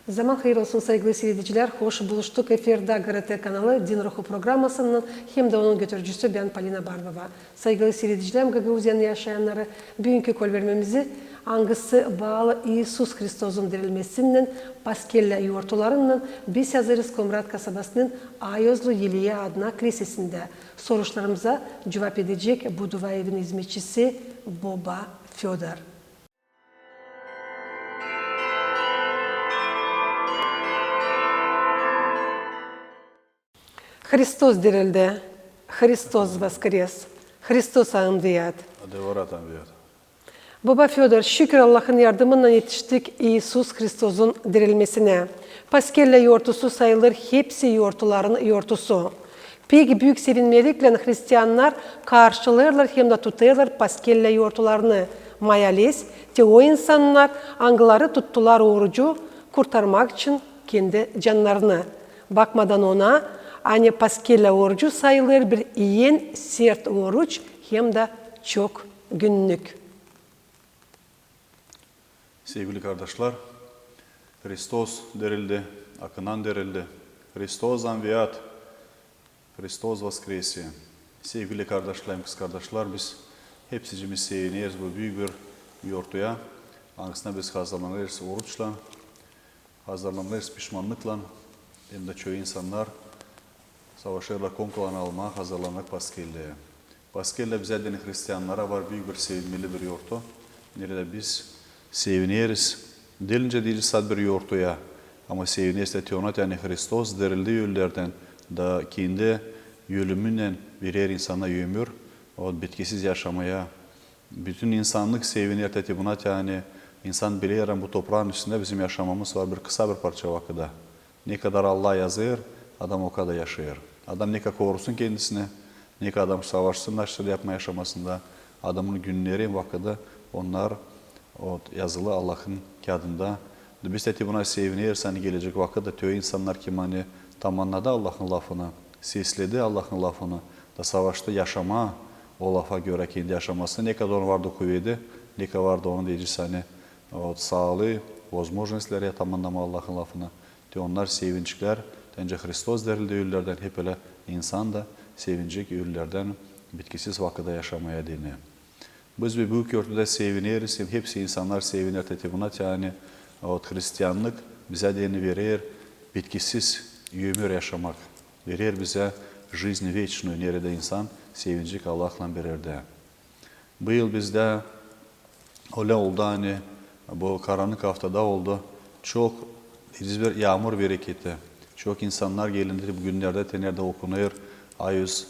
Zaman hayır olsun sevgili seyirciler. Hoş buluştuk. Efirde GRT kanalı Din Ruhu programmasının hem de onun götürücüsü ben Polina Barbova. Sevgili seyircilerim, Gagauzyan'ı yaşayanları bugünkü kolvermemizi hangisi bağlı İisus Kristos'un dirilmesinin paskelle yoğurtularının biz yazarız Komrat kasabasının Ayozlu Yeliye adına kilisesinde soruşlarımıza cevap edecek bu dua evinin hizmetçisi Baba Fyodor. Христос dirildi, Христос воскрес, Христос аңдыят. Baba Fyodor, şükür Allah'ın yardımıyla yetiştik İisus Kristos'un dirilmesine. Paskelle yoğurtusu sayılır hepsi yoğurtuların yoğurtusu. Peki büyük sevinmelikle Hristiyanlar karşılarlar hem de tutarlar paskelle yoğurtularını. Mayales, o insanlar angıları tuttular orucu kurtarmak için kendi canlarını. Bakmadan ona, hani paskelle orucu sayılır bir en sert oruç hem de çok günlük. Sevgili kardeşler, Hristos dirildi, akınan dirildi. Hristos anviyat, Hristos vaskresi. Sevgili kardeşlerim, kız kardeşler, biz hepsicimiz seviniyoruz bu büyük bir yortuya. Hangisine biz hazırlanırız oruçla, hazırlanırız pişmanlıkla, hem de çoğu insanlar savaşırlar konkularını almak, hazırlanmak paskelleye. Paskelle bize dini Hristiyanlara var büyük bir sevinmeli bir yortu. Nerede biz seviniyoruz. Dilince diyeceğiz sad bir yortuya. Ama seviniyoruz da tiyonat yani Hristos dirildi yöllerden da kendi ölümüyle birer insana ömür, o bitkisiz yaşamaya. Bütün insanlık sevinir dedi buna yani insan biliyorum bu toprağın üstünde bizim yaşamamız var bir kısa bir parça vakitte. Ne kadar Allah yazıyor, adam o kadar yaşıyor. Adam ne kadar korusun kendisine, ne kadar adam savaşsın, aşırı yapma yaşamasında adamın günleri vakitte onlar o yazılı Allah'ın kağıdında. Biz de buna seviniyoruz, hani gelecek vakitte tüy insanlar kim hani tam anladı Allah'ın lafını, sesledi Allah'ın lafını da savaşta yaşama o lafa göre kendi yaşaması ne kadar onun vardı kuvveti, ne kadar vardı onun diyeceğiz hani o sağlığı, возможностьleri tam anlama Allah'ın lafını. Onlar sevinçler, bence Hristos dirildi ölülerden hep öyle insan da sevinecek ölülerden bitkisiz vakitte yaşamaya deniyor. Biz bir büyük örtüde seviniyoruz, hepsi insanlar sevinir dedi buna yani Hristiyanlık bize deni verir, bitkisiz ömür yaşamak, verir bize жизнь вечную, nerede insan sevinecek Allah'la birerde. Bu yıl bizde öyle oldu hani bu karanlık haftada oldu, çok bir yağmur bereketi, çok insanlar gelindi bu günlerde nerede okunuyor, ayüz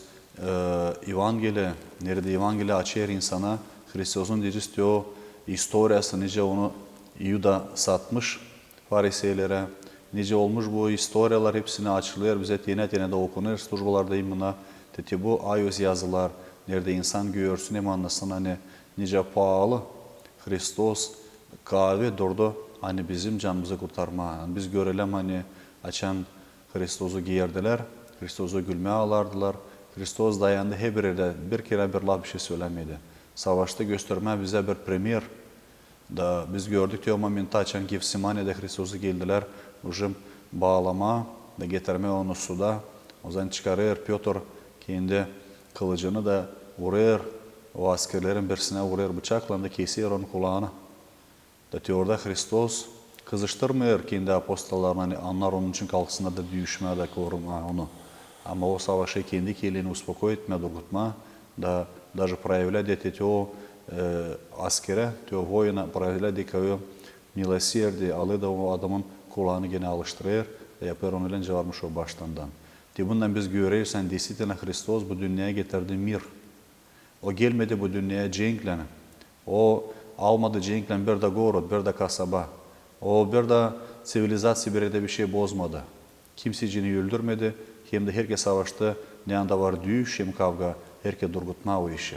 Evangeli, nerede Evangeli açıyor insana, Hrisos'un diyeceğiz diyor, historiası nice onu Yuda satmış fariseylere, nice olmuş bu historiyalar hepsini açılıyor, bize tene de okunuyor, slujbalardayım buna, dedi bu ayüz yazılar, nerede insan görsün hem anlasın hani nice pahalı Hristos kahve durdu, hani bizim canımızı kurtarma, biz görelim hani açan Hristos'u giyerdiler, Hristos'u gülmeye alardılar, Hristos dayandı her birinde bir kere bir laf bir şey söylemedi. Savaşta gösterme bize bir premier da biz gördük diyor momenta açan Gefsimane'de Hristos'u geldiler, ujum bağlama da getirme onu suda, o zaman çıkarır Piotr kendi kılıcını da vurur, o askerlerin birisine vurur bıçakla da kesiyor onun kulağını. Da orada Hristos kızıştırmıyor kendi apostollarını, hani anlar onun için kalksınlar da düşmeye de koruma onu. Ama o savaşı kendi kelini uspokоить, durgutma da даже проявлять эти o askere, o voyuna проявлять dikkağı milosердие, alı da o adamın kulağını gene alıştırır, yapar onu önce varmış o baştandan. Bundan biz görüyoruz, sen действительно Hristos bu dünyaya getirdi mir. O gelmedi bu dünyaya cenkle, o almadı cenkle bir de город, bir de kasaba, o bir de sivilizasyon bir şey bozmadı. Kimsecini öldürmedi, hem de herkes savaşta ne anda var düğüş hem kavga, herkes durgutma o işi.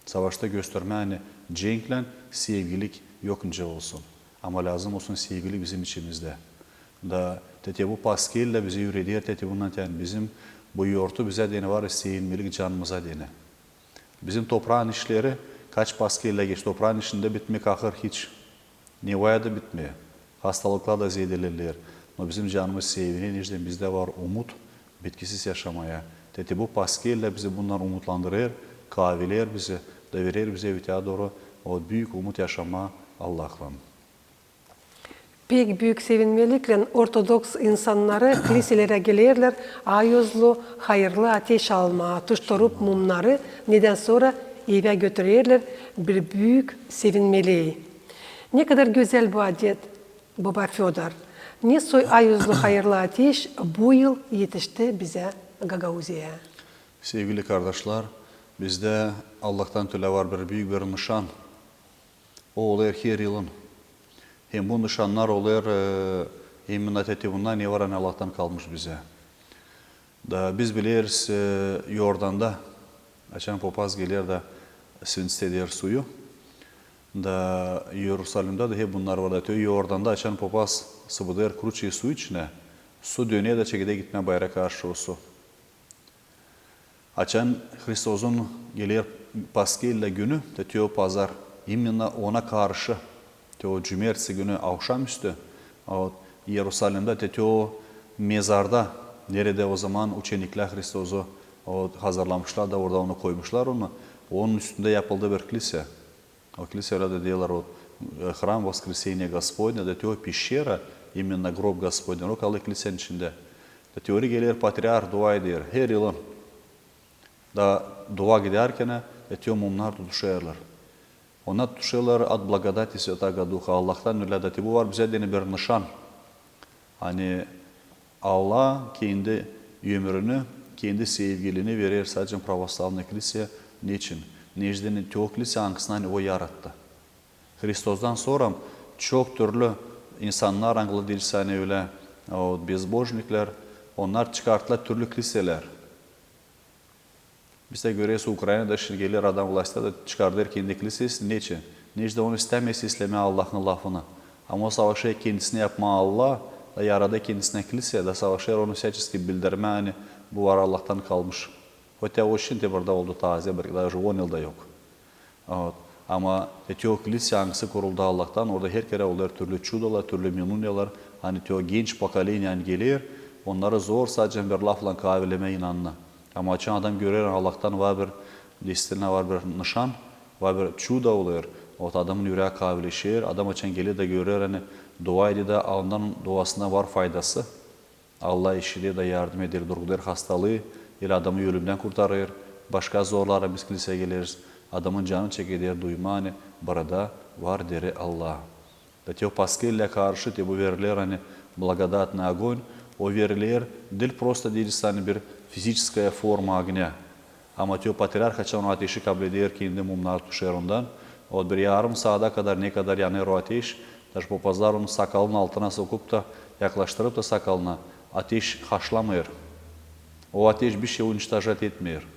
Savaşta gösterme hani cenkle sevgilik yokunca olsun. Ama lazım olsun sevgilik bizim içimizde. Da dedi bu paskelle bizi yüreğe dedi bundan yani bizim bu yortu bize dene var sevimlilik canımıza dene. Bizim toprağın işleri kaç paskelle geç toprağın işinde bitmek ahır hiç. Nivaya da bitmiyor. hastalıklar da zedelerler. Ama bizim canımız sevinen, işte bizde var umut, bitkisiz yaşamaya. Bu paskelle bizi bundan umutlandırır, kahveler bizi, da verir bize öteye doğru o büyük umut yaşama Allah'la. Pek büyük sevinmelikle Ortodoks insanları kiliselere gelirler, ayozlu, hayırlı ateş alma, tutuşturup mumları neden sonra eve götürürler bir büyük sevinmeli. Ne kadar güzel bu adet Baba Fyodor. Ne soy ayozlu hayırlı ateş bu yıl yetişti bize Gagauzya'ya. Sevgili kardeşler, bizde Allah'tan tüle var bir büyük bir nişan. O oluyor her yılın. Hem bu nişanlar oluyor, hem minneteti bundan ne var Allah'tan kalmış bize. Da biz biliriz Yordan'da, açan papaz gelir de sinstediyor suyu. Da Yerusalim'de de hep bunlar var. Da Yordan'da açan papaz sıvıdır kuruçayı su içine. Su dönüyor da çekide gitmeye bayrağa karşı o su. Açan Hristos'un gelir Paskilla günü, de pazar, imенно ona karşı, o cumartesi günü akşamüstü, Yerusalim'de de mezarda, nerede o zaman učenikler Hristos'u hazırlamışlar da orada onu koymuşlar onu. Onun üstünde yapıldı bir kilise. O kilise öyle de diyorlar, o hram Воскресения Господня, da pişera, imенно grob Господня, o kaldı kilisenin içinde. Da teori gelir patriarh dua ediyor, her yılın. Da dua giderken mumlar tutuşuyorlar. Ona tutuşuyorlar ad благодати Святаго Духа. Allah'tan öyle de bu var bize de bir nişan. Hani Allah kendi ömrünü, kendi sevgilini verir sadece pravoslavlı kiliseye. Niçin? Necdenin o kilise hangisinden o yarattı. Hristos'tan sonra çok türlü insanlar Anglo-Dilsani öyle, bezbožnikler, onlar çıkarttılar türlü kiliseler. Biz de görüyoruz Ukrayna'da şimdi gelir adam ulaştı da çıkardır kendi kilisesi. Niçin? Necde onu istemesi istemeye Allah'ın lafını. Ama o savaşı kendisine yapma Allah, da yaradı kendisine kilise, da savaşır onu всячески bildirme, hani bu var Allah'tan kalmış. Hatta o şimdi burada oldu taze, daha 10 yılda yok. Ama o kilise hangisi kuruldu Allah'tan, orada her kere olur türlü çudolar, türlü minunyalar, hani o genç pokoleniyan gelir, onları zor sadece bir lafla kavileme inanına. Ama açan adam görür Allah'tan var bir listine var bir nişan, var bir çuda oluyor. O adamın yüreği kavileşir, adam açan gelir de görür hani dua ediyor da ondan duasına var faydası. Allah işiyle de yardım eder, durgular hastalığı, ile adamı ölümden kurtarır. Başka zorlara biz kiliseye geliriz. Adamın canı çekilir, duyma hani burada var deri Allah. O Paskille karşı bu verilir hani благодатный огонь, o verilir değil просто değil bir fizическая forma огня. Ama patriarh açan o ateşi kabul eder kendi mumlar tutuşur ondan. Bir yarım saate kadar ne kadar yanır o ateş. Taş papazlar onu sakalın altına sokup da yaklaştırıp da sakalına ateş haşlamıyor. O ateş bir şey уничтожать etmiyor.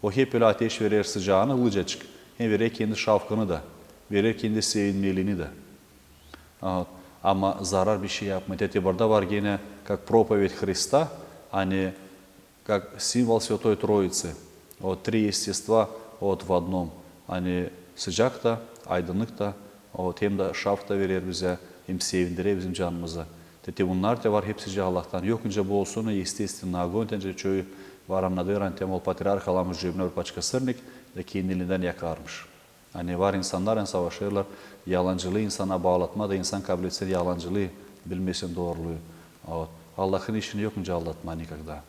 O hep öyle ateş verir sıcağını ılıcacık. Hem verir kendi şavkını da. Verir kendi sevinmeliğini de. Ama zarar bir şey yapmıyor. Burada var yine как проповедь Христа, hani как символ Святой Троицы. O три естества в одном. Hani sıcak da, aydınlık da, hem de şaf da verir bize, hem sevindirir bizim canımıza. Bunlar da var hepsi Allah'tan. Yokunca bu olsun, естественный огонь, tence çoğu var anladıran, ol patriarh alamış cebine bir paçka sırnik da kendiliğinden yakarmış. Hani var insanlar savaşırlar, yalancılığı insana bağlatma da insan kabul etse yalancılığı, bilmesin doğruluğu. Allah'ın işini yokunca aldatma никогда.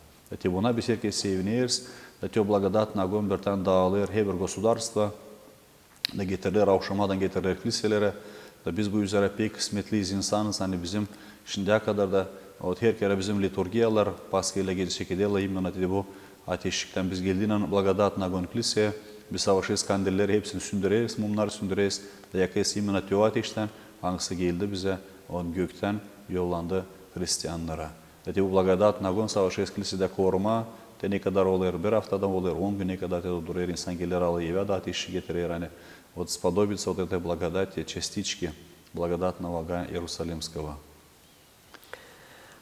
Buna biz herkes seviniriz. Благодатный огонь bir tane dağılır, her bir государство da getirilir, avşamadan getirilir kiliselere. Biz bu üzere pek kısmetliyiz insanız. Hani bizim şimdiye kadar da her kere bizim liturgiyalar, Paska'yla gelecek ediyorlar. İmенно bu ateşlikten biz geldiğinde благодатный огонь kiliseye, biz savaşırız kandilleri hepsini sündüreriz, mumları sündüreriz. Da yakayız İmенно o ateşten, hangisi geldi bize, gökten yollandı Hristiyanlara. Bu благодатный огонь savaşırız kilisede koruma, ne kadar olur, bir haftada olur, 10 güne kadar durur, insan gelir alıyor eve de ateşi getirir. Hani сподобиться этой благодати, частички благодатного огня Иерусалимского.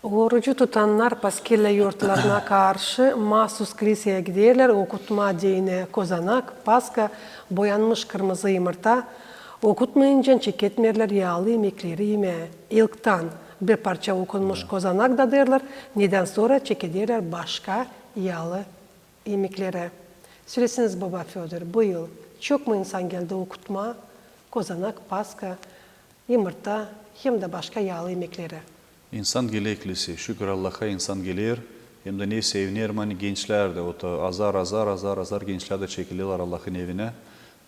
Orucu tutanlar Paskilla yurtlarına karşı mahsus kiliseye giderler, okutma dini kozanak, paska, boyanmış kırmızı yumurta. Okutmayınca çeketmerler yağlı yemekleri yeme. İlktan bir parça okunmuş kozanak da derler. Neden sonra çekederler başka yağlı yemeklere. Söylesiniz Baba Fyodor, bu yıl çok mu insan geldi okutma, kozanak, paska, yumurta hem de başka yağlı yemeklere? İnsan gelir kilise, şükür Allah'a insan gelir. Hem de ne sevinir hani gençler de, o da azar gençler de çekiliyorlar Allah'ın evine.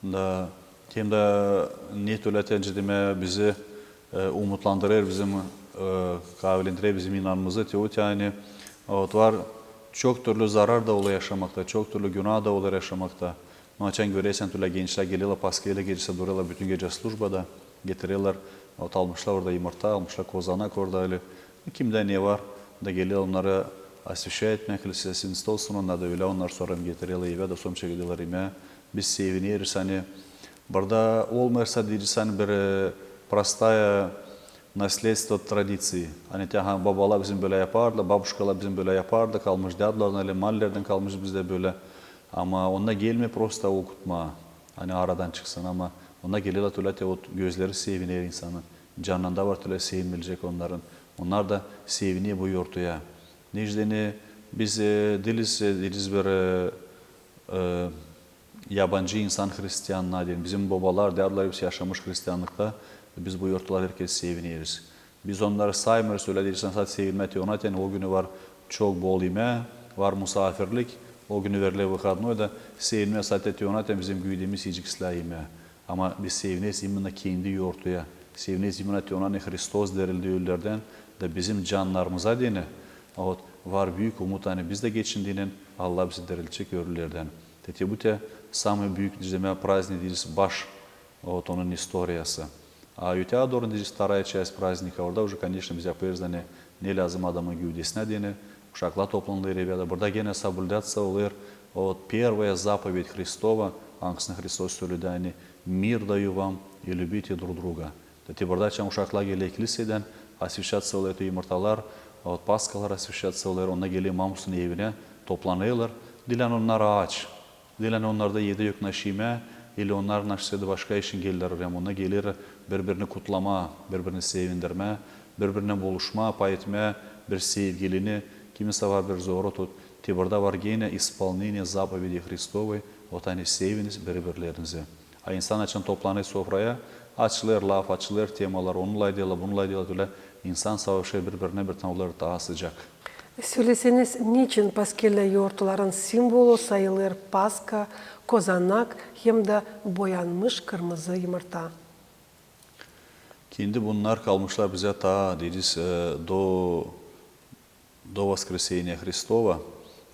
Da, hem de ne tületence deme bizi umutlandırır, bizim kavlendirir bizim inanmamızı. Teut yani var çok türlü zarar da olur yaşamakta, çok türlü günah da olur yaşamakta. Maçan göreysen türlü gençler geliyorlar, paskayla gecesi duruyorlar bütün gece slujbada, getiriyorlar. Almışlar orada yumurta, almışlar kozanak orada öyle. Kimde ne var da geliyor onları asfişe etmek kilisesinin stolsun onlar da öyle. Onlar sonra getiriyorlar eve de son çekiyorlar ime. Biz seviniyoruz hani. Burada olmazsa diyeceğiz hani bir простая наследство традиции. Hani babalar bizim böyle yapardı, babuşkalar bizim böyle yapardı, kalmış dadlardan öyle mallerden kalmış bizde böyle. Ama ona gelme prosta okutma. Hani aradan çıksın ama ona geliyorlar tülete o gözleri sevinir insanın. Canında var tüle sevinmeyecek onların. Onlar da seviniyor bu yortuya. Necdeni biz diliz bir yabancı insan Hristiyanlar diyelim. Bizim babalar derler hepsi yaşamış Hristiyanlıkta. Biz bu yortular herkes seviniyoruz. Biz onları saymıyoruz söylediğinizden sadece sevinme teonaten o günü var çok bol yeme, var misafirlik. O günü verilir vakadnoy da sevinme sadece teonaten bizim güydüğümüz yiyecekler yeme. Ama biz seviniyoruz imенно kendi yortuya. Seviniyoruz imенно teonaten Hristos derildi ölülerden da bizim canlarımıza dene. Var büyük umut hani biz de geçindiğinin Allah bizi dirilecek ölülerden. Teti bu te самый büyük dizeme праздник diyeceğiz baş onun историясы. А у тебя должен здесь вторая часть праздника. Orada уже, конечно, biz yapıyoruz hani ne lazım adamın güvdesine dene. Uşaklar toplandı rебята. Burada gene соблюдаться olur. Первая заповедь Христова, Anksına Hristos söyledi hani мир даю вам и любите друг друга. Teti burada çam uşaklar geliyor kiliseden освящаться olur yumurtalar, paskalar освящаться olur. Onda geliyor mamusun evine toplanıyorlar. Dilen onlar aç. Dilen onlar da yedi yok naşime. İle onlar naşsede başka işin gelirler. Ona gelir birbirini kutlama, birbirini sevindirme, birbirine buluşma, pay etme, bir sevgilini, kimse var bir zoru tut. Burada var gene исполнение заповеди Христовой, hani seviniz birbirlerinize. İnsan için toplanıyor sofraya, açılır laf, açılır temalar, onunla diyorlar, bununla diyorlar. İnsan savaşı birbirine bir tanrıları daha sıcak. Söyleseniz niçin paskelle yoğurtların simvolu sayılır paska, kozanak hem de boyanmış kırmızı yumurta? Kendi bunlar kalmışlar bize ta diyeceğiz do Воскресения Христова.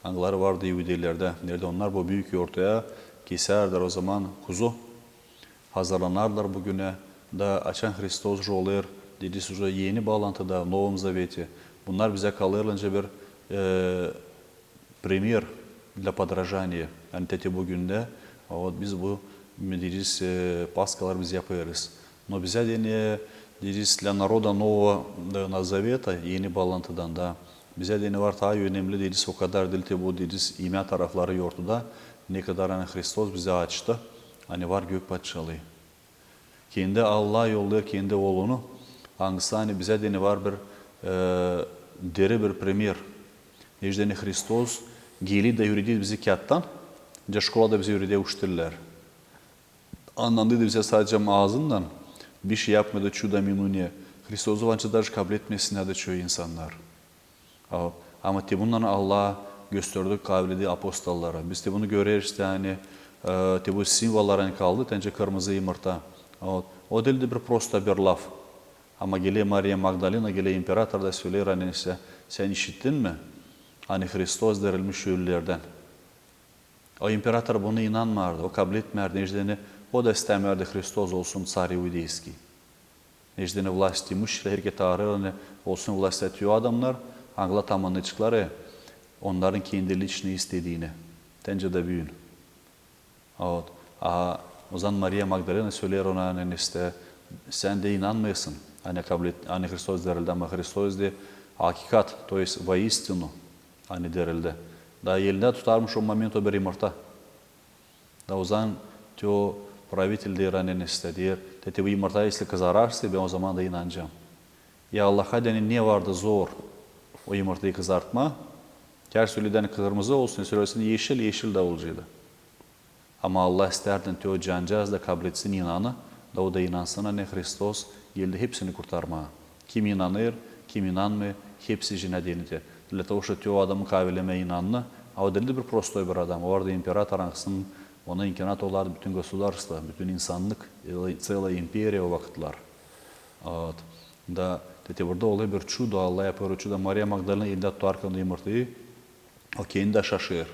Hangileri vardı Yahudiler'de. Nerede onlar bu büyük yoğurtaya keserler o zaman kuzu. Hazırlanarlar bugüne da açan Hristos olur. Diyeceğiz уже yeni bağlantıda Новом Завете. Bunlar bize kalırınca bir пример для подражания. Yani teti bugün de biz bu diyeceğiz paskalar biz yapıyoruz. Но bize de diyeceğiz для народа Нового Завета yeni bağlantıdan da bize de ne var daha önemli diyeceğiz o kadar değil bu diyeceğiz iman tarafları yortuda ne kadar hani Hristos bize açtı. Hani var gök padişahlığı. Kendi Allah yolluyor kendi oğlunu. Hangisi hani bize de ne var bir deri bir premier. Necdeni Hristos geli de yürüdü bizi kağıttan. De şkolada bizi yürüdü uçturlar. Anlandı bize sadece ağzından bir şey yapmadı çuda minuniye. Hristos'u vançı da kabul etmesin de çoğu insanlar. Ama bundan Allah gösterdi kavledi apostollara. Biz de bunu görüyoruz yani bu simvolların kaldı. Tence kırmızı yumurta. O değil de bir prosta bir laf. Ama geliyor Maria Magdalena, geliyor imparator da söyler hani ise sen işittin mi? Hani Hristos dirilmiş ölülerden. O imparator buna inanmadı, o kabul etmerdi. Necdeni o da istemerdi Hristos olsun Tsar Yahudiyski. Necdeni власть имущие, herkese ağrır, olsun власть atıyor adamlar. Angla tamanlıçıkları onların kendi içini istediğini. Tence de büyün. O zaman Maria Magdalena söyler ona hani işte sen de inanmıyorsun. Hani kabul et, hani Hristos dirildi ama Hristos de hakikat, то есть воистину hani dirildi. Da elinde tutarmış o momento bir yumurta. Da o zaman o правитель de anneneste der. Dedi bu yumurta если kızararsa ben o zaman da inanacağım. Ya Allah'a denen ne vardı zor o yumurtayı kızartma. Kersüliden kırmızı olsun, söylesin yeşil, yeşil de olacaktı. Ama Allah isterden teo cancağız da kabul etsin inanı, da o da inansana ne Hristos geldi hepsini kurtarmaya. Kim inanır, kim inanmıyor, hepsi jine denildi. Для того, что teo adamı kavileme inanlı, o deldi bir prostoy bir adam. Orada imperator angsın, ona imkanat olardı bütün государство, bütün insanlık, целая империя o vakitler. Da dedi burada olay bir çudo, Allah yapıyor çudo. Maria Magdalena elde tutarken yumurtayı, o kendi de şaşır.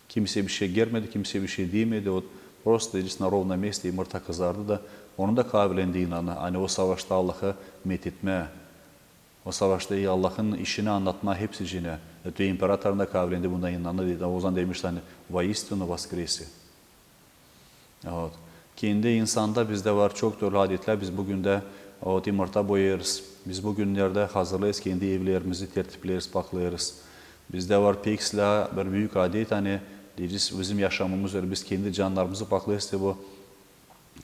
Kimse bir şey görmedi, kimse bir şey demedi. O просто здесь на ровном месте yumurta kızardı da onu da kavilendi inanı. Hani o savaşta Allah'ı methetme, o savaşta Allah'ın işini anlatma hepsi jine. Öte imparatorun da kavilendi bundan inanı dedi. O zaman demişti hani воистину воскресе. Evet. Kendi insanda bizde var çok doğru adetler. Biz bugün de yumurta boyarız. Biz bugünlerde hazırlayız, kendi evlerimizi tertipleriz, paklayırız. Bizde var peksla bir büyük adet hani diyeceğiz bizim yaşamımız öyle. Biz kendi canlarımızı paklayız bu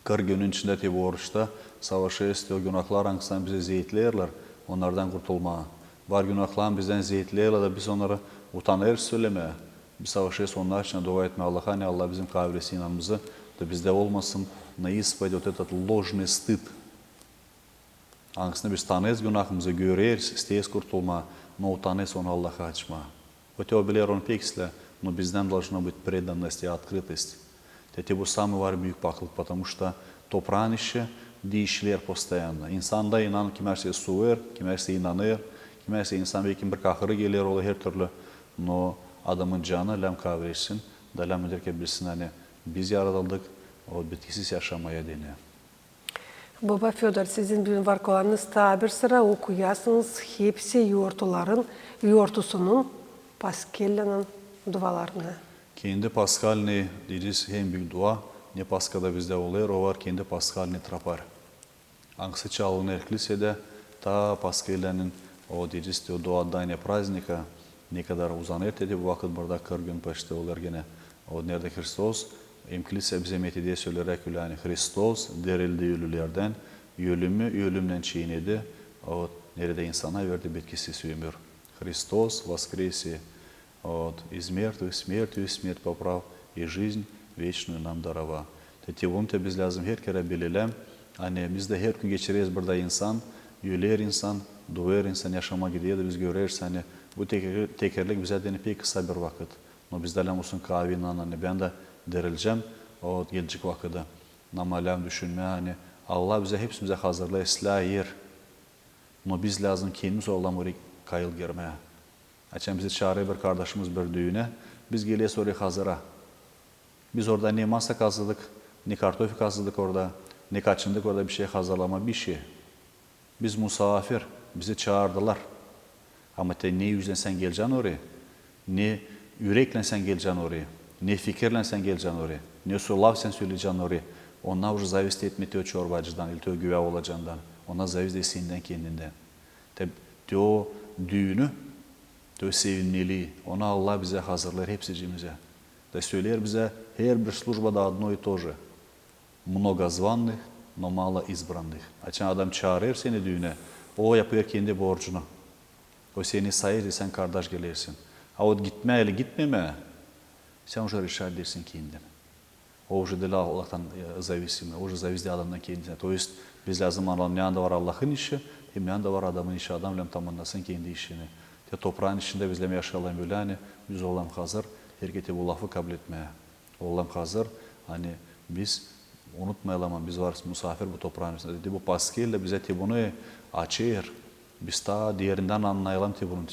40 günün içinde bu oruçta savaşıyız. O günahlar hangisinden bize zeytlerler. Onlardan kurtulmaya. Var günahlar bizden zeytlerler de biz onları utanırız söylemeye. Biz savaşıyız onlar için dua etmeye Allah'a. Hani Allah bizim kavresi inanımızı da bizde olmasın. Ne исповедь вот этот ложный стыд. Hangisini biz tanıyız günahımızı görürüz, isteyiz kurtulma, но utanıyız onu Allah'a açma. Хотя bilir onu peksle, но bizden должна быть преданность и открытость. Dedi bu самый var büyük baklık, потому что toprağın işi değişler постоянно. İnsan da inan kimerse suver, kimerse inanır, kimerse insan belki bir kahırı gelir ola her türlü. No adamın canı lem kavresin, da lem ederken bilsin hani biz yaratıldık, o bitkisiz yaşamaya deniyor. Baba Fyodor, sizin bir varkolarınızda bir sıra okuyasınız hepsi yoğurtusunun Paskelya'nın dualarını. Kendi paskalni diyeceğiz hem büyük dua, ne Paska'da bizde oluyor, o var kendi paskalni trapar. Hangisi çalınır kilisede, ta Paskelya'nın o diyeceğiz o duadanya праздника ne kadar uzanır dedi bu vakit burada 40 gün peşte olur gene. O nerede Hristos, hem kilise bize metediye söylerek yani Hristos dirildi ölülerden, ölümden çiğnedi, o nerede insana verdi bitkisiz ömür. Христос воскресе от из мертвых смертью смерть поправ и жизнь вечную нам дарова. Dedi bunu da biz lazım her kere bilelim. Hani biz de her gün geçiririz burada insan, öler insan, doğar insan yaşama gidiyor da biz görürüz hani bu tekerlek bize de pek kısa bir vakit. No biz de lazım olsun kahvenin hani ben de dirileceğim o gelecek vakitte. Namalem düşünme hani Allah bize hepsimize hazırla ıslah no biz lazım kendimiz olan oraya kayıl girmeye. Açan bizi çağırıyor bir kardeşimiz bir düğüne. Biz geliyoruz oraya hazıra. Biz orada ne masa kazıdık, ne kartofu kazıdık orada, ne kaçındık orada bir şey hazırlama bir şey. Biz misafir, bizi çağırdılar. Ama ne yüzden sen geleceksin oraya, ne yürekle sen geleceksin oraya, ne fikirle sen geleceksin oraya, ne sulav sen söyleyeceksin oraya. Ona уже zavist etmedi o çorbacıdan, ilti o güve olacağından. Ona zavist etsinden kendinden. Tabi o düğünü, o sevinmeliği, ona Allah bize hazırlar hepsicimize. Da söyler bize her bir службада одно и то же. Много званых, но мало избранных. Açan adam çağırır seni düğüne, o yapıyor kendi borcunu. O seni sayır, sen kardeş gelirsin. O gitme ile gitmeme, sen уже решать dersin kendin. O уже değil Allah'tan зависимый, o уже зависит adamdan kendine. То есть biz lazım anlayalım, ne anda var Allah'ın işi, hem ne anda var adamın işi, adam lem tamamlasın kendi işini. Toprağın içinde bizle yaşayalım böyle hani biz olalım hazır, herkese bu lafı kabul etmeye. Olalım hazır, hani biz unutmayalım ama biz varız misafir bu toprağın içinde. Dedi bu Paskelya'da bize bunu açır, biz ta diğerinden anlayalım bunu.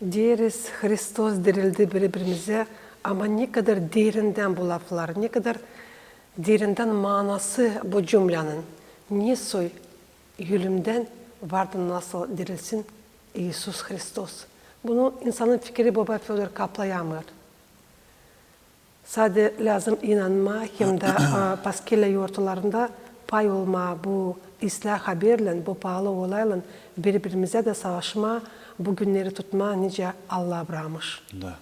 Deriz Hristos dirildi birbirimize ama ne kadar derinden bu laflar, ne kadar derinden manası bu cümlenin. Ne soy ölümden vardı nasıl dirilsin İsus Hristos. Bunu insanın fikri Baba Fyodor kaplayamıyor. Sadece lazım inanma hem de Paskelya yoğurtlarında pay olma bu ıslah haberle, bu pahalı olayla birbirimize de savaşma, bu günleri tutma nice Allah bırakmış. Da.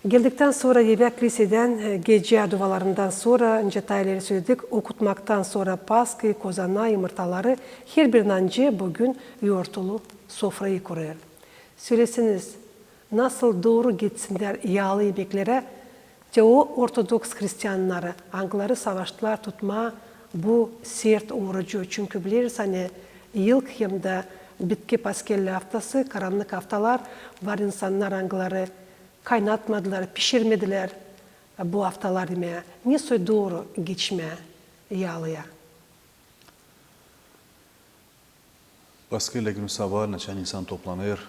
Geldikten sonra Yebek Liseden gece dualarından sonra önce tayları söyledik. Okutmaktan sonra paskı, kozana, yumurtaları her bir önce bugün yoğurtulu sofrayı kuruyor. Söylesiniz nasıl doğru gitsinler yağlı yemeklere? O Ortodoks Hristiyanları, Angları savaştılar tutma bu sert orucu. Çünkü biliriz hani yılk hem de bitki paskelli haftası, karanlık haftalar var insanlar Angları kaynatmadılar, pişirmediler bu haftalar demeye. Nasıl doğru geçme yağlıya? Paskıyla günü sabah neçen insan toplanır.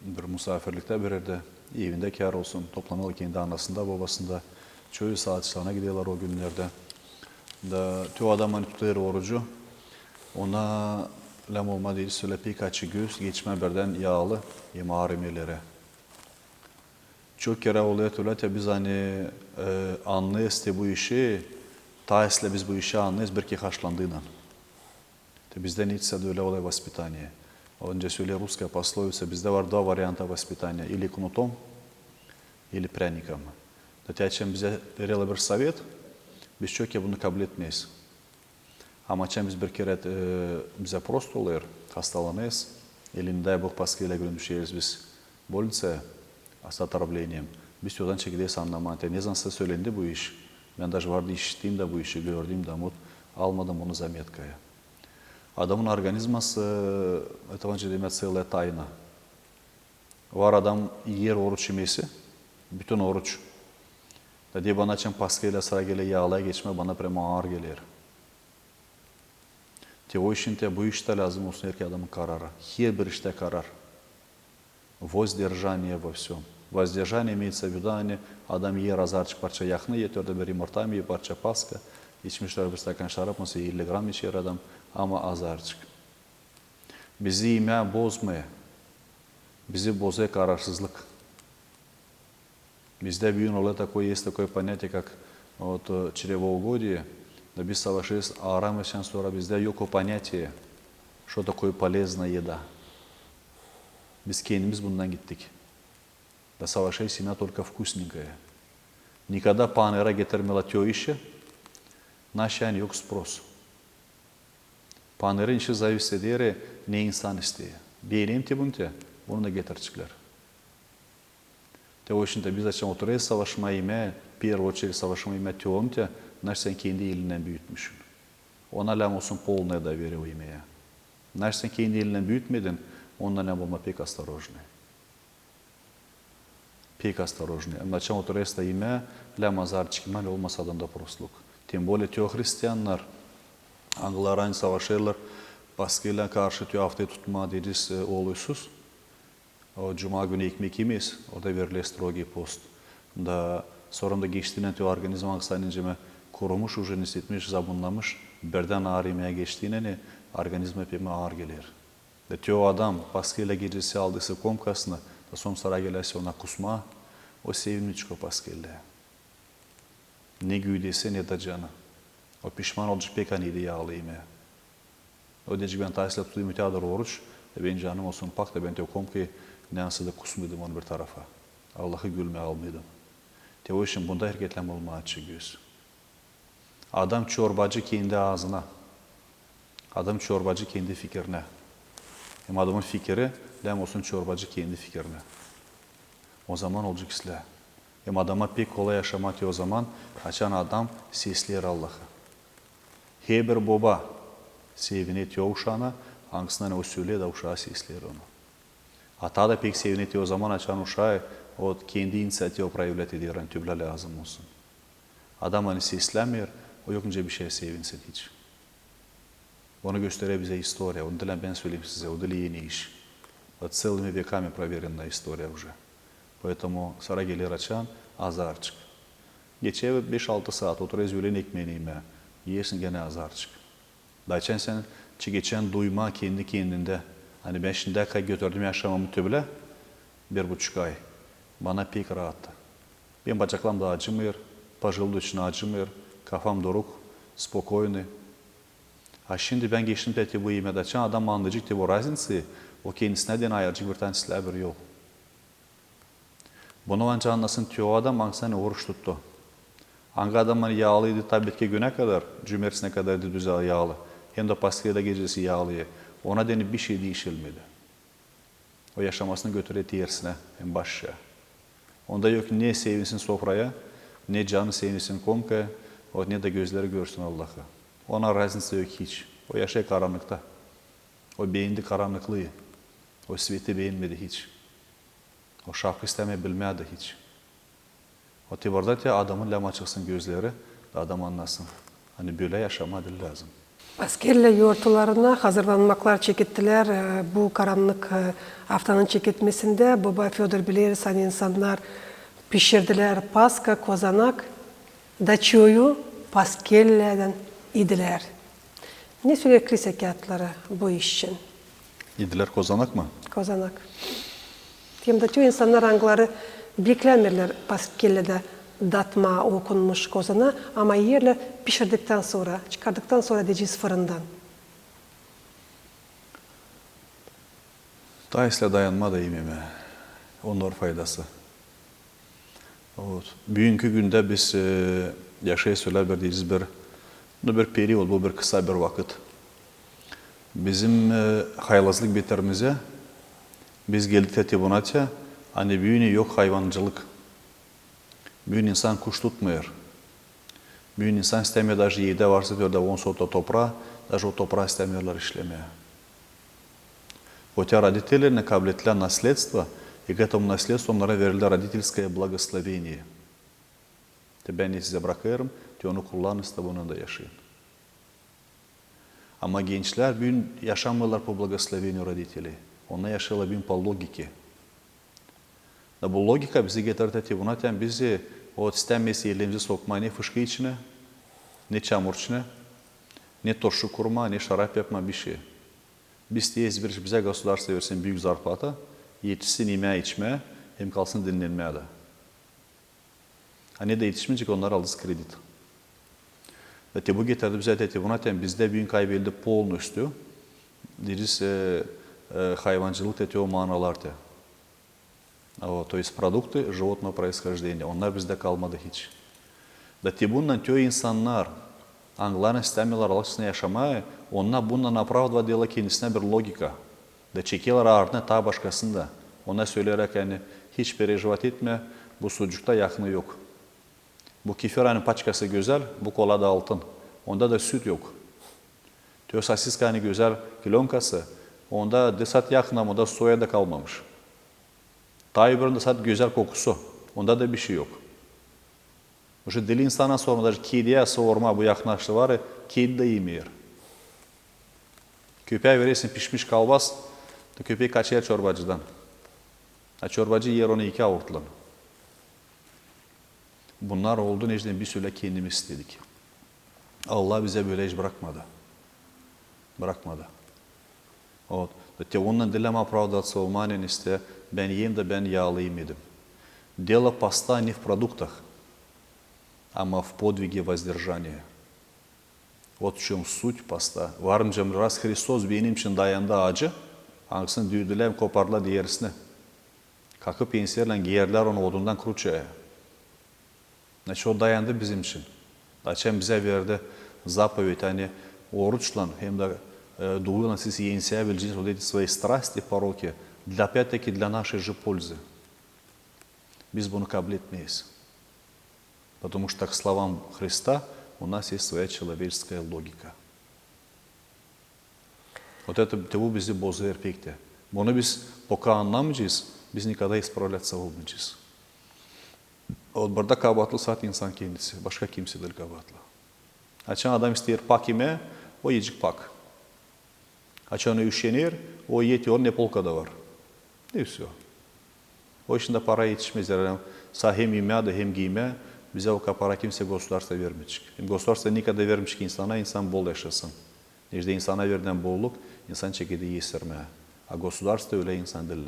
Bir misafirlikte bir yerde evinde kâr olsun. Toplanır kendi anasında, babasında. Çoğu saatçılarına gidiyorlar o günlerde. Da tüm adamın tutuyor orucu. Ona lem olmadığı söyle birkaç göz geçme birden yağlı yemeği yemelere. Çok kere oluyor öyle biz hani anlayız bu işi, tayesle biz bu işi anlayız bir ki haşlandığından. Bizde Ницце'de öyle oluyor воспитание. Önce söyle Rusça пословица, bizde var два варианта воспитания. Или кнутом, или пряником. Çem bize verilir bir sovet, biz çok ya bunu kabul etmeyiz. Ama çem biz bir kere bize prosto oluyor, hastalanıyız. Или, не дай Бог, paskıyla gün düşeriz biz больницeye, hasta отравлением. Biz yoldan çekildeyiz anlamayı. Ne zaman size söylendi bu iş? Ben de vardı işittiğim de bu işi gördüm de almadım onu zametkaya. Adamın organizması, это önce demek целая tayna. Var adam yer oruç yemesi, bütün oruç. Dedi bana çem paskıyla sıra gele yağlaya geçme bana prema ağır gelir. O işin bu işte lazım olsun ki adamın kararı. Her bir işte karar. Воздержание во всем. Воздержание имеется в виду, hani adam yer azarcık parça yakını yetiyor da bir yumurta mı parça paska. İçmişler bir stakan şarap mesela 50 gram içer adam ama azarcık. Bizi yemeğe bozmaya, bizi bozuyor kararsızlık. Bizde bir gün есть такое понятие, как вот, чревоугодие. Да biz savaşırız, aramışken sonra bizde yok o понятие, что такое полезная еда. Biz kendimiz bundan gittik. Da savaşırız yine только вкусненькое. Никогда panera getirmela teo işi, naş yani yok spros. Panerin işi зависит eder, ne insan istiyor. Beğeneyim te bunu te, bunu da getircikler. Te o işin biz açan oturayız savaşma yemeğe, первую очередь savaşma yemeğe teoğum te, naş sen kendi elinden büyütmüşsün. Ona lem olsun полное доверие o yemeğe. Naş sen kendi elinden büyütmedin, ondan lem olma pek осторожный. Pek осторожный. Açan oturayız da yemeğe, lem azarcık mal olmasa da prostluk. Tем более teo Hristiyanlar, Anglılar aynı savaşırlar, paskıyla karşı teo haftayı tutma dediğiniz oluyorsunuz. O cuma günü ekmek yemeyiz, o da verilir strogi post. Da sonra da geçtiğinden teo organizm aksayıncıma kurumuş, уже hissetmiş, zabunlamış, birden ağır yemeğe geçtiğinde organizme pek ağır gelir. Da teo adam paskıyla gecesi aldıysa komkasını, da son sıra gelirse ona kusma, o sevimli çıkıyor paskıyla. Ne güydeyse ne de canı. O pişman olacak pek anıydı yağlı yemeğe. O diyecek ben taysla tutayım müteadır oruç, ben canım olsun pak da ben teo komki ne ansı da kusmuyordum onu bir tarafa. Allah'ı gülmeye almıyordum. O işin bunda hareketlem olmaya çıkıyoruz. Adam çorbacı kendi ağzına. Adam çorbacı kendi fikrine. Hem adamın fikri, lem olsun çorbacı kendi fikrine. O zaman olacak isle. Hem adama pek kolay yaşamak o zaman açan adam sesler Allah'ı. Her bir baba sevineti o uşağına, hangisinden o söylüyor da uşağı sesler onu. Ata da pek sevineti o zaman açan uşağı, o kendi inisiyatifi proyevlet ediyor, yani tübla lazım olsun. Adam hani seslenmiyor, o yokunca bir şeye sevinsin hiç. Onu gösteriyor bize история. Onu dilen ben söyleyeyim size, o dili yeni iş. Вот целыми веками проверенная история уже. Поэтому sıra gelir açan azarcık. Geçiyor 5-6 saat oturuyoruz öğlen ekmeğini yemeye. Yiyorsun gene azarcık. Dayçen sen geçen duyma kendi kendinde. Hani ben şimdi dakika götürdüm yaşamamı tübüle 1,5 ay. Bana pek rahattı. Benim bacaklarım da acımıyor, поджелудочный acımıyor, kafam doruk, spokojny. Ha şimdi ben geçtim de bu yemeğe açan adam anlayacak bu razniцы, o kendisine den ayıracak bir tanesle bir yol. Bunu anca anlasın tüyo adam angsani oruç tuttu. Hangi adamlar yağlıydı tabiatki güne kadar, cümersine kadar düzel yağlı. Hem de Paskıya'da gecesi yağlıya. Ona denip bir şey değişilmedi. O yaşamasını götürüyor yersine, en başa. Onda yok ne sevinsin sofraya, ne canı sevinsin komkaya, ne de gözleri görsün Allah'a. Ona razınsa yok hiç. O yaşay karanlıkta. O beğendi karanlıklığı. O sveti beğenmedi hiç. O şarkı istemeyi bilmedi hiç. O tibarda adamın lama çıksın gözleri, adam anlasın. Hani böyle yaşamadı lazım. Askerle yoğurtlarına hazırlanmaklar çekittiler. Bu karanlık haftanın çekitmesinde Baba Fyodor biliriz hani insanlar pişirdiler paska, kozanak, daçoyu paskelleden idiler. Ne söyler kilisekatları bu iş için? İdiler kozanak mı? Kozanak. Hem daço insanlar angları beklemirler paskellede datma okunmuş kozana ama yerle pişirdikten sonra, çıkardıktan sonra diyeceğiz fırından. Dolayısıyla dayanma da yememe. Onlar faydası. Bugünkü günde biz yaşayısıyla bir diyeceğiz bir periyod, bu bir kısa bir vakit. Bizim haylazlık bitirimize biz geldik tebunatya, hani büyüğüne yok hayvancılık. Bugün insan kuş tutmuyor. Bugün insan istemiyor даже yiyde varsa diyor da 10 sota toprağı, даже o toprağı istemiyorlar işlemeye. Хотя родители накопили наследство, и к этому наследству onlara verildi родительское благословение. Ben de size bırakıyorum, onu kullanın, bunun da yaşayın. Ama gençler bugün yaşamıyorlar bu благословению родителей. Onlar yaşıyorlar bugün по logike. Bu logika bizi getirdi buna, bizi o istenmesi elimizi sokma ne fışkı içine, ne çamur içine, ne turşu kurma, ne şarap yapma bir şey. Biz diyeyiz bize gasudarство versin büyük zarplata, yetişsin yemeğe içmeye, hem kalsın dinlenmeye de. Hani de yetişmeyecek onlar aldız kredit. Ve bu getirdi bize dedi buna, bizde büyük kaybeldi polnüstü, deriz hayvancılık dedi o manalarda. То есть продукты животного происхождения. Onlar bizde kalmadı hiç. Da bundan tüyo insanlar Anglarını istemiyorlar Allah'ın yaşamaya, onlar bundan apravda diyorlar kendisine bir logika. Da çekiyorlar ardına ta başkasında. Ona söyleyerek yani hiç perejvat etme, bu sucukta yakını yok. Bu kefir paçkası güzel, bu kola da altın. Onda da süt yok. Tüyo sasiska güzel kilonkası, onda desat yakını ama da soya da kalmamış. Ta öbüründe sat güzel kokusu, onda da bir şey yok. Уже deli insana sonra da kediye soğurma bu yaklaştı var ya, kedi de yemiyor. Köpeğe verirsin pişmiş kalbas, köpek kaçar çorbacıdan. Çorbacı yer onu 2 avurtlan. Bunlar oldu necden bir süre kendimiz istedik. Allah bize böyle hiç bırakmadı. Bırakmadı. Ondan dilema оправдаться уманен iste, ben yiyeyim de ben yağlı yemedim. Дело поста не в продуктах, ama в подвиге воздержания. Вот в чем суть поста. Varınca раз Hristos benim için dayandı ağacı, hangisini düğdüler koparla diğerisini. Kalkıp ensiyerle giyerler onu odundan kuruçaya. O dayandı bizim için. Açen bize verdi заповедь, hani oruçla hem de дуйла siz енсеyabileceğiniz вот эти свои страсти, пороки, опять-таки для нашей же пользы. Biz bunu kabul etmeyiz. Потому что к словам Христа у нас есть своя человеческая логика. Вот это bu bizi bozuyor pek de. Bunu biz poka anlamayacağız, biz никогда исправляться olmayacağız. Burada kabahatlı saat insan kendisi, başka kimse değil kabahatlı. Açan adam ister pak yeme, o yiyecek pak. Açan üşenir, o yetiyor ne polkada var. Ne все. O işinde para yetişmez. Yani hem yemeğe de hem giyme, bize o para kimse goslarsa vermeyecek. Goslarsa никогда vermeyecek insana, insan bol yaşasın. Necde insana verilen bolluk, insan çekidi yesirmeye. A goslarsa öyle insan değil.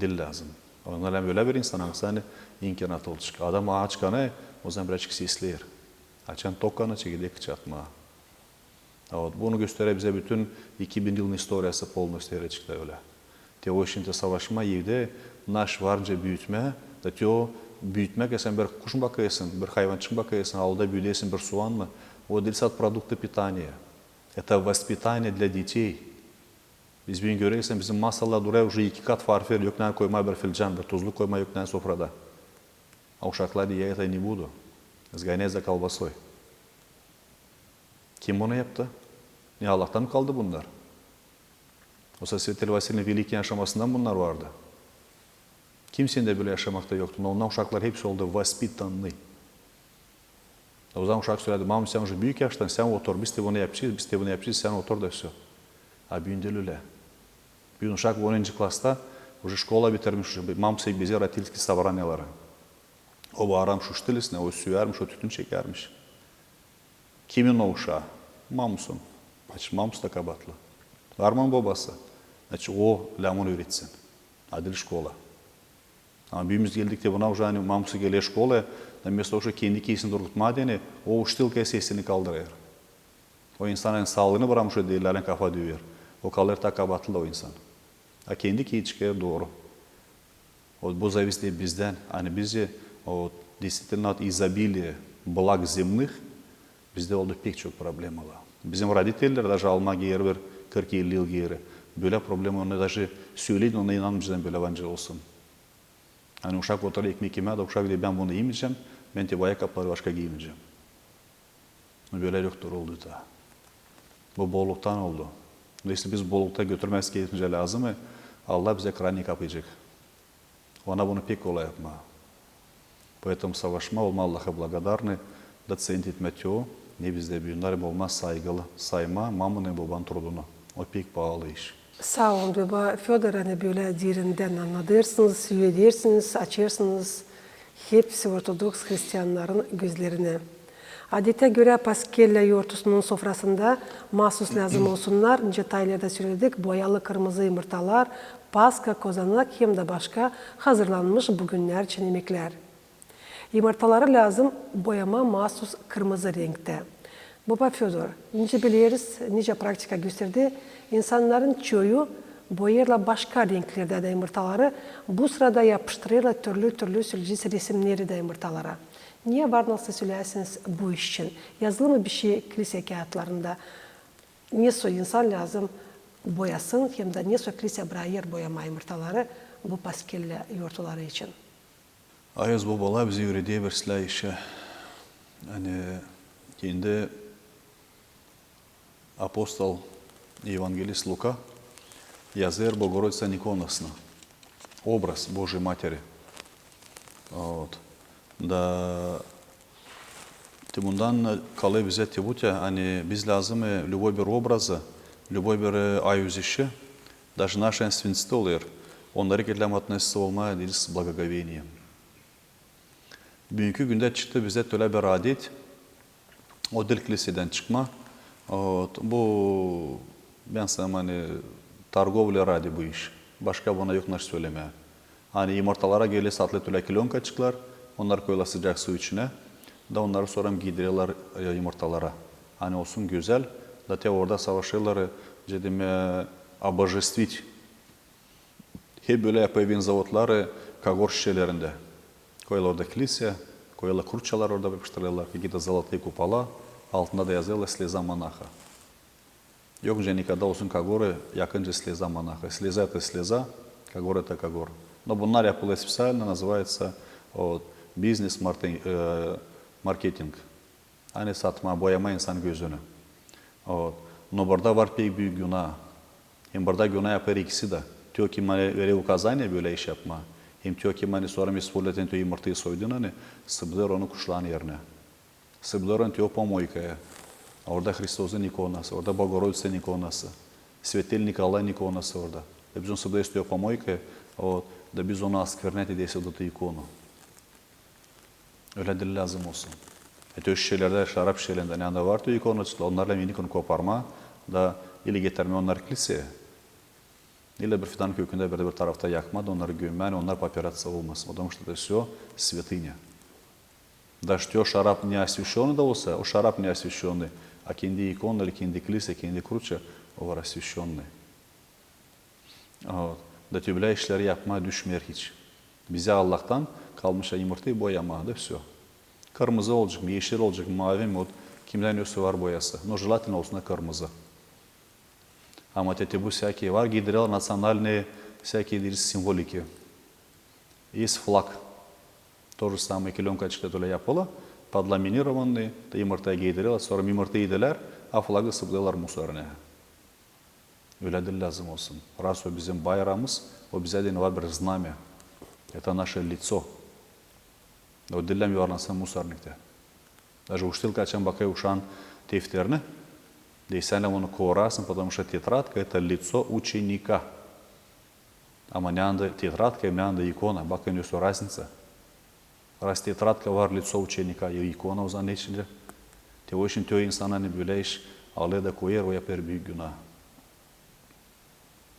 Dil lazım. Onlar öyle bir insan hani imkanat olacak. Adam ağaç kanı, o zaman birazcık sesler. Açan tok kanı çekidi kıçatma. Bunu gösterir bize bütün 2000 yılın historiyası polностью öyle. Te o işinde savaşma yerde naş varınca büyütme, da teo büyütmek sen bir kuş mu bakıyorsun, bir hayvancık mı bakıyorsun, avluda büyüyorsun bir soğan mı? O değil sat продукты питания. Это воспитание для детей. Biz bugün görüyorsun bizim masalar duruyor уже 2 kat farfır, yok ne koyma bir filcan, bir tuzlu koyma yok ne sofrada. А uşaklar я это не буду. Сгоняй за колбасой. Kim bunu yaptı? Niye Allah'tan mı kaldı bunlar? Oysa Svetel Vasili'nin Velik'in yaşamasından bunlar vardı. Kimsenin de böyle yaşamakta yoktu. Ondan uşaklar hepsi oldu vaspitanlı. O zaman uşak söyledi, mamam sen уже büyük yaştan, sen otur, biz de bunu yapacağız, biz de bunu yapacağız, sen otur da все. A bugün değil öyle. Bugün uşak 10. klasta, уже школа bitirmiş, mamsı bize ratilski sabranyaları. O bağıramış uştilisine, o süvermiş, o tütün çekermiş. Kimin o uşağı? Mamsun. Mamsı da kabatlı. Var mı babası? O lamını öğretsin. Adil şkola. Ama büyüğümüz geldik de buna уже mamsı geliyor şkolaya, вместо того, kendi kesin durgutmadığını, o uştil sesini kaldırıyor. O insanın sağlığını bırakmış o değillerin kafa dövüyor. O kalır da kabatlı o insan. A kendi ki çıkıyor doğru. O bu зависит bizden. Hani bizce o действительно от изобилия благ земных bizde oldu pek çok problem var. Bizim родителler даже alma geri bir 40-50 yıl geri. Böyle problem onu даже söyleyin ona inanmayacağım böyle bence olsun. Hani uşak oturuyor ekmek yemeye de uşak diyor ben bunu yemeyeceğim. Ben de bu ayakkabıları başka giymeyeceğim. Böyle yoktur oldu da. Bu bolluktan oldu. İşte biz bollukta götürmez gerekince lazım mı? Allah bize krani kapayacak. Ona bunu pek kolay yapma. Поэтому savaşma olma Allah'a благодарны, доцент etme teo, ne bizde büyünler olmaz saygılı, sayma mamını baban trudunu. O pek pahalı iş. Sağ olun baba. Fyodor hani böyle derinden anlatırsınız, söyledirsiniz, açırsınız. Hepsi Ortodoks Hristiyanların gözlerine. Adete göre Paskella yoğurtusunun sofrasında mahsus lazım olsunlar. Nice taylarda söyledik. Boyalı kırmızı yumurtalar, paska, kozanak hem de başka hazırlanmış bugünler için yemekler. Yumurtaları lazım boyama mahsus kırmızı renkte. Baba Fyodor, nice biliriz, nice praktika gösterdi. İnsanların çoğu boyarla başka renklerde de yumurtaları bu sırada yapıştırırlar türlü sürücüsü resimleri de yumurtalara. Niye var nasıl söylersiniz bu iş için? Yazılı mı bir şey kilise kağıtlarında? Niye insan lazım boyasın hem de niye kilise bırakır boyama yumurtaları bu paskelle yoğurtları için? Ayaz babalar bizi öğretiye verseler işe. Hani kendi apostol Evangelist Luka yazır Bogorodica Nikonasına. Образ Божьей Матери. Вот. Da bundan kalı bize tebutya, hani biz lazım любой bir образı, любой bir ayüzişi, даже наше свинство oluyor. Onları kelam относится olmaya değil с благоговением. Bugünkü günde çıktı bize öyle bir adet, o dil kiliseden çıkma. Bu ben sana hani targovля ради bu iş. Başka bana yok nasıl söylemeye. Hani yumurtalara geliyor satlı öyle kilonka çıklar. Onlar koyuyorlar sıcak su içine. Da onları sonra giydiriyorlar yumurtalara. Hani olsun güzel. Da te orada savaşıyorlar. Dedim обожествить. Hep böyle yapıyor zavodları kagor şişelerinde. Koyuyorlar orada kilise. Koyuyorlar kurçalar orada yapıştırıyorlar. Какие-то золотые купола. Altında da yazıyorlar слеза монаха. Yok же никогда olsun kagorы yakınca слеза монаха. Слеза это слеза, kagor это kagor. Но bunlar yapılıyor специально, называется business marketing. Hani satma, boyama insan gözünü. Но burada var pek büyük günah. Hem burada günah yapar ikisi de. Diyor ki veriyor ukazanya böyle iş yapma. Hem diyor ki sonra использовать эту yumurtayı soydun hani sıbılır onu kuşların yerine. Sıbılır onu diyor pomoykaya. Orada Hrisos'un ikonası, orada Bogorodice'nin ikonası. Svetel Nikolay'ın ikonası orada. Biz onu sıbılır diyor pomoykaya. Da biz onu askırnet edeyse o ikonu. Öyle dil lazım olsun. O şişelerde, şarap şişelerinde ne anda var diyor ikonu, onlarla minik onu koparma da ili getirme onlar kiliseye. İlle bir fidan kökünde bir tarafta yakma da onları gömme, onlar papirаться olmasın. Потому что это все святыня. Даже что шарап не освященный да olsa, o şarap не освященный, а kendi ikonu, kendi kilise, kendi kurça, o var освященный. Da tübüle işleri yapmaya düşmüyor hiç. Bize Allah'tan kalmış yumurtayı boyamadı, все. Kırmızı olacak mı, yeşil olacak mı, mavi mi? Kimden yoksa var boyası. Но желательно olsun da kırmızı. Ama bu всякие var, гидрил национальные всякие символики. Есть флаг. То же самое киленкочка öyle yapılı. Подламинированный, da yumurtaya giydirirler, sonra yumurtayı yediler, a flagı sıplıyorlar musarına. Öyle de lazım olsun. Раз o bizim bayramımız, o bize de var bir знамя. Это наше лицо. O dillem yuvarlansın musarnikte. Даже учитель качан bakay ушан тефтерни, дейсенle onu ковырасың, потому что тетрадка это лицо ученика. А манянда тетрадка и манянда икона, bakın есть разница. Раз тетрадка var лицо ученика и икона o zaman içinde. Te için tüy insana ne böyle iş alıyor da koyar o yapar büyük günah.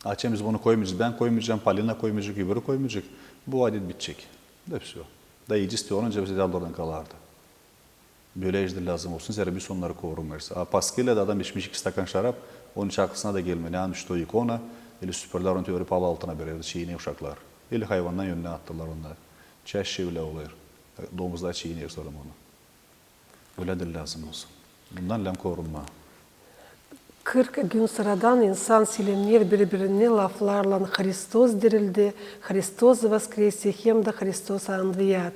Açayım biz bunu koymayacağız, ben koymayacağım, Palina koymayacak, öbürü koymayacak. Bu adet bitecek. Da все. Da iyice istiyorunca bize de oradan kalardı. Böyle işler lazım olsun, zira biz onları korumayız. A paskıyla da adam içmiş 2 stakan şarap, onun çakısına da gelmeli. Yani işte o ikona, ili süperler onu teori pahalı altına verirdi, çiğneye uşaklar. İli hayvandan yönüne attılar onlar. Çeşçe öyle oluyor. Domuzlar çiğneye sorum onu. Böyle de lazım olsun. Bundan lem korunma. 40 gün sıradan insan silinir birbirine laflarla Hristos dirildi, Hristos воскресе, hem de Hristos anviyat.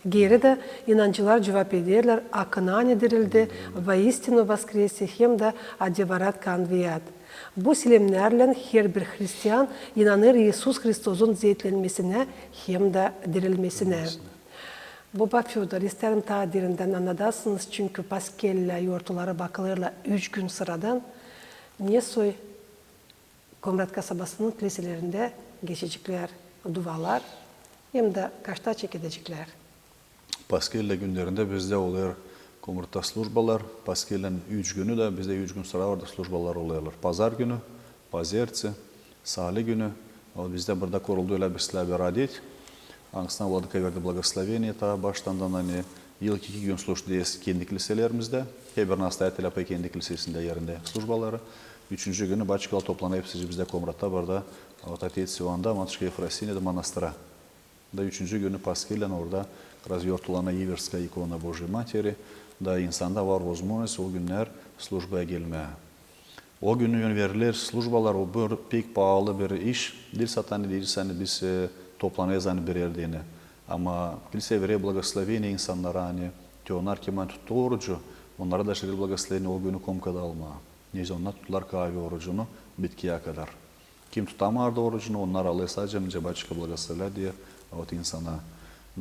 Geri de inancılar cevap ederler, akınani dirildi, воистину воскресе, hem de adyevarat kanviyat. Bu silimlerle her bir Hristiyan inanır İsus Hristos'un zeytlenmesine hem de dirilmesine. Baba Fyodor, isterim ta derinden anladasınız çünkü Paskelle yortulara bakılırla 3 gün sıradan Nesoy Komrat kasabasının kiliselerinde geçecekler dualar hem de kaçta çekecekler. Paskelle günlerinde bizde oluyor Komrat'ta slujbalar. Paskelle'nin 3 günü de bizde 3 gün sıra orada slujbalar oluyorlar. Pazar günü, Pazerci, Salı günü. Bizde burada koruldu öyle bir slavi radit. Ankasına Vladıka verdi благословение. Ta baştandan hani yıllık 2 gün slujdu kendi kiliselerimizde. Heber nastoятеля pay kendi kilisesinde yerinde slujbaları. 3. günü Baçkal toplanıp hepsi bizde Komrat'ta burada. Отец Иванда, Матушка Ефросинья до монастыря. Da 3. günü Paskellen orada разверtulana Iverskая икона Божьей Матери. Da insanda var возможность o günler slujbaya gelmeye. O günü verilir slujbalar o bir pek pahalı bir iş. Dil satanı değilseniz biz toplanmayız hani bir yerdeğine. Ama kilise veriyor благословение insanlara hani. Onlar ki ben tuttu orucu. Onlara da şekil благословение o günü komkada alma. Neyse onlar tuttular kahve orucunu bitkiye kadar. Kim tutamazdı orucunu onlar alıyor sadece önce başka благословля diye o insana.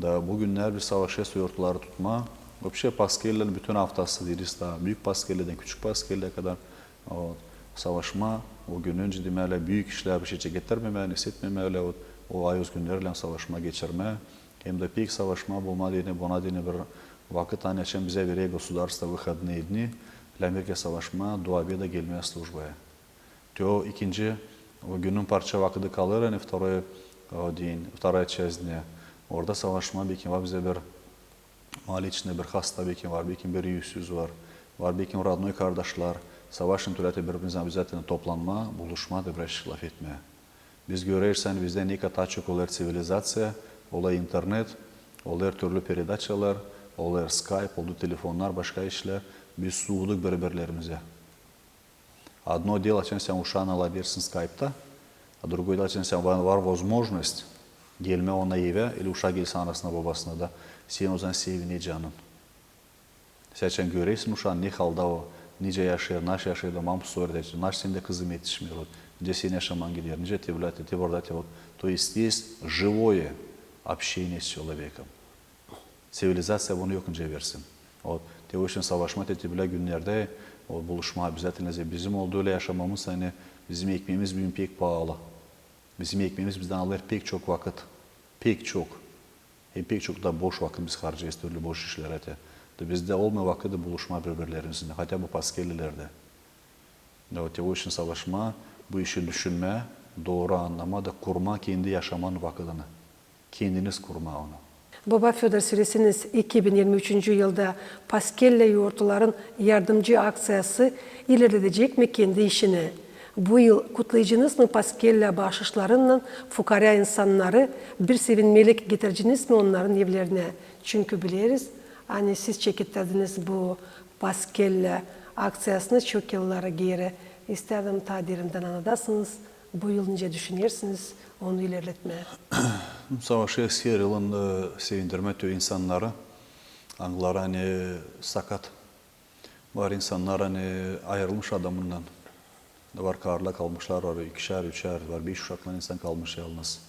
Da bugünler bir savaşa yortuları tutma. Вообще Paskelle'nin bütün haftası değiliz daha. Büyük Paskelle'den küçük Paskelle'ye kadar savaşma. O gün önce demeyle büyük işler bir şey getirmemeye, hissetmemeye, o ayız günlerle savaşma geçirme. Hem de pek savaşma bulma diye buna diye bir vakit anlaşan bize veriyor государство выходные dni. Lamerke savaşma, duabeye de gelmeye slujbaya. Teo ikinci o günün parça vakti kalır, yani вторая часть dnia. Orada savaşma belki var bize bir mali içinde bir hasta belki var, belki bir yüzsüz var, var belki родной kardeşler. Savaşın türeti birbirimizden обязательно toplanma, buluşma da bir şey laf etmeye. Biz görürsen bizde ne kadar çok olur sivilizasya, olur internet, olur türlü передачалар, olur Skype, olur telefonlar, başka işler. Biz suuduk birbirlerimize. Одно дело, чем sen uşağını alabilirsin Skype'ta, a другое дело, чем sen var возможность gelme ona eve, или uşak gelsin anasına babasına da, sen o zaman sevine canın. Sen göreysin uşağın ne halda o, nice yaşıyor, naş yaşıyor da mam soruyor, naş senin de kızım yetişmiyor, nice sen yaşaman gidiyor, nice te влияет, te orada te. То есть есть живое общение с человеком. Sivilizasya bunu yokunca versin. Te o için savaşma tetibüle günlerde o buluşma обязательно bizim olduğu öyle yaşamamız hani bizim ekmeğimiz bugün pek pahalı. Bizim ekmeğimiz bizden alır pek çok vakit. Pek çok. Pek çok da boş vakit biz harcayız türlü boş işlere. Bizde olmayan vakitte buluşma birbirlerimizle. Hatta bu paskellilerde. Te o için savaşma, bu işi düşünme, doğru anlama da kurma kendi yaşaman vakitini. Kendiniz kurma onu. Baba Fyodor söylesiniz 2023 yılda Paskelle yoğurtların yardımcı aksiyası ilerletecek mi kendi işini? Bu yıl kutlayıcınız mı Paskella bağışışlarından fukara insanları bir sevinmelik getirdiniz mi onların evlerine? Çünkü biliriz, hani siz çekitlediniz bu Paskella aksiyasını çok yıllara geri. İsterdim ta derinden anladasınız. Bu yıl nice düşünürsünüz onu ilerletmeye? Savaşı eski yılın sevindirme tüy insanları, anılar hani sakat, var insanlar hani ayrılmış adamından. Var karla kalmışlar, var ikişer, üçer, var 5 uşakla insan kalmış yalnız.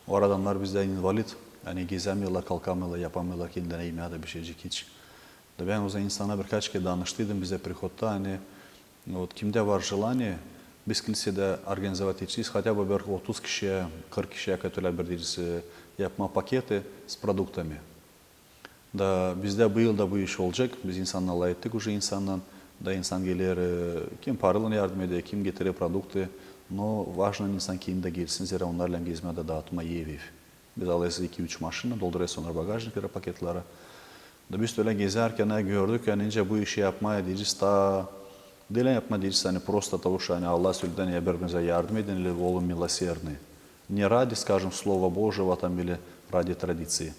O adamlar bizden invalid, yani gezemiyorlar, kalkamıyorlar, yapamıyorlar, kendilerine yemeğe de bir şeycik hiç. Ben o zaman insana birkaç kez danıştıydım bize приходта, hani kimde var желание, biz kilisede organizovat edeceğiz, хотя бы 30 kişiye, 40 kişiye katılır bir yapma paketi с продуктами. Da bizde bu yılda bu iş olacak, biz insanlarla ettik уже insandan. Da insan gelir, kim paralarına yardım ediyor, kim getirir produktu. No, важно insan kendi gelsin, zira onlarla gezmede dağıtma iyi. Biz alırız 2-3 maşını, dolduruyoruz onları bagajnikleri, paketleri. Da biz öyle gezerken gördük, yani ince bu işi yapmaya diyeceğiz, ta dile yapma diyeceğiz, hani просто того, что hani Allah söyleden ya birbirimize yardım edin, или волю милосердный. Не ради, скажем, Слова Божьего там, или ради традиции.